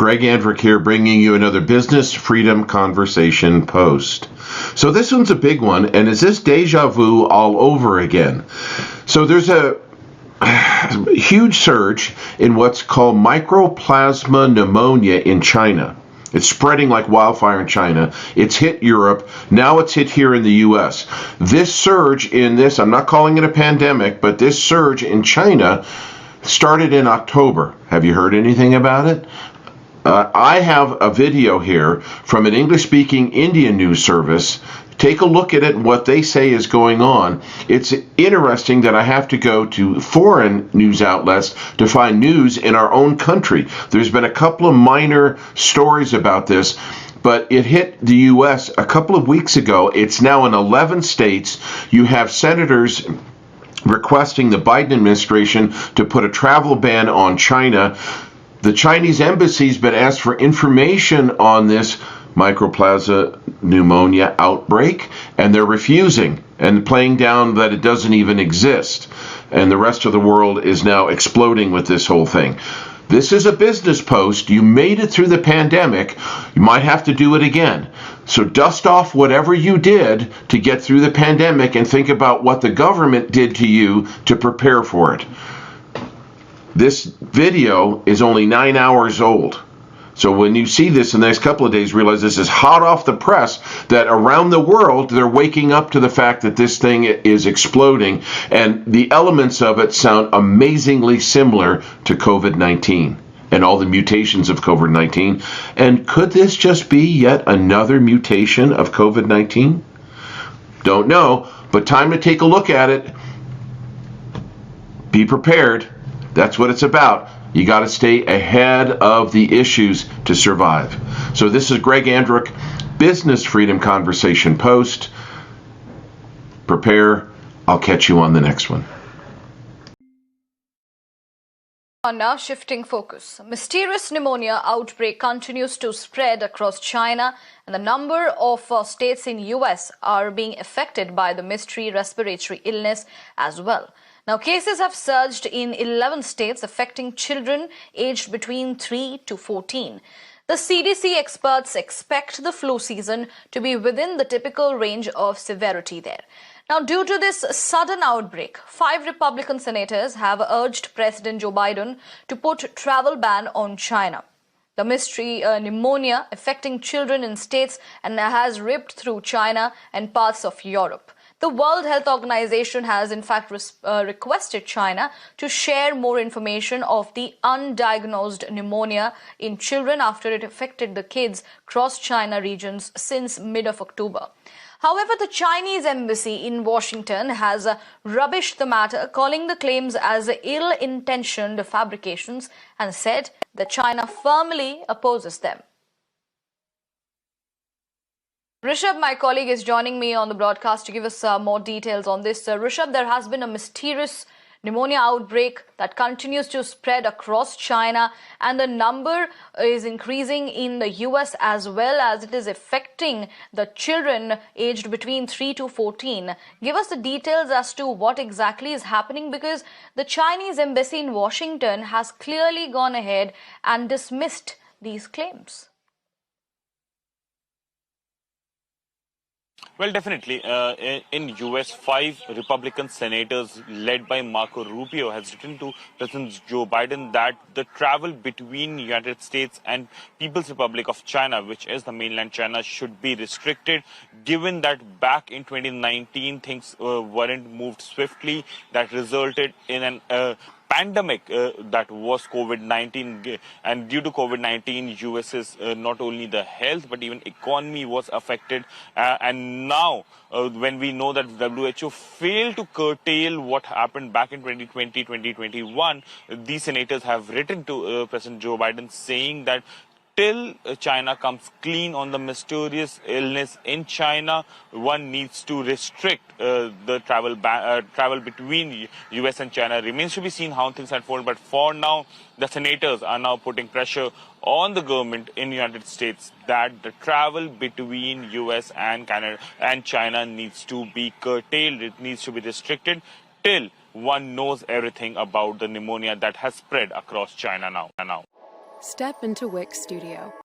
Greg Andrick here, bringing you another Business Freedom Conversation post. So this one's a big one, and is this deja vu all over again? So there's a huge surge in what's called Microplasma pneumonia in China. It's spreading like wildfire in China. It's hit Europe. Now it's hit here in the U.S. This surge in this, I'm not calling it a pandemic, but this surge in China started in October. Have you heard anything about it? I have a video here from an English-speaking Indian news service. Take a look at it and what they say is going on. It's interesting that I have to go to foreign news outlets to find news in our own country. There's been a couple of minor stories about this, but it hit the U.S. a couple of weeks ago. It's now in 11 states. You have senators requesting the Biden administration to put a travel ban on China. The Chinese embassy's been asked for information on this Microplasma pneumonia outbreak, and they're refusing and playing down that it doesn't even exist. And the rest of the world is now exploding with this whole thing. This is a business post. You made it through the pandemic. You might have to do it again. So dust off whatever you did to get through the pandemic and think about what the government did to you to prepare for it. This video is only 9 hours old. So when you see this in the next couple of days, realize this is hot off the press, that around the world, they're waking up to the fact that this thing is exploding, and the elements of it sound amazingly similar to COVID-19 and all the mutations of COVID-19. And could this just be yet another mutation of COVID-19? Don't know, but time to take a look at it. Be prepared. That's what it's about. You got to stay ahead of the issues to survive. So this is Greg Andrick, Business Freedom Conversation post. Prepare. I'll catch you on the next one. Now shifting focus. Mysterious pneumonia outbreak continues to spread across China, and the number of states in US are being affected by the mystery respiratory illness as well. Now, cases have surged in 11 states, affecting children aged between 3 to 14. The CDC experts expect the flu season to be within the typical range of severity there. Now, due to this sudden outbreak, 5 Republican senators have urged President Joe Biden to put travel ban on China. The mystery pneumonia affecting children in states and has ripped through China and parts of Europe. The World Health Organization has in fact requested China to share more information of the undiagnosed pneumonia in children after it affected the kids across China regions since mid of October. However, the Chinese embassy in Washington has rubbished the matter, calling the claims as ill-intentioned fabrications, and said that China firmly opposes them. Rishabh, my colleague, is joining me on the broadcast to give us more details on this. Rishabh, there has been a mysterious pneumonia outbreak that continues to spread across China, and the number is increasing in the US as well, as it is affecting the children aged between 3 to 14. Give us the details as to what exactly is happening, because the Chinese embassy in Washington has clearly gone ahead and dismissed these claims. Well, definitely. In US, 5 Republican senators led by Marco Rubio has written to President Joe Biden that the travel between United States and People's Republic of China, which is the mainland China, should be restricted, given that back in 2019 things weren't moved swiftly. That resulted in an pandemic that was COVID-19, and due to COVID-19, US's not only the health but even economy was affected, and now when we know that WHO failed to curtail what happened back in 2020, 2021, these senators have written to President Joe Biden saying that till China comes clean on the mysterious illness in China, one needs to restrict the travel between US and China. Remains to be seen how things unfold, but for now, the senators are now putting pressure on the government in the United States that the travel between US and Canada and China needs to be curtailed. It needs to be restricted till one knows everything about the pneumonia that has spread across China now. Step into Wix Studio.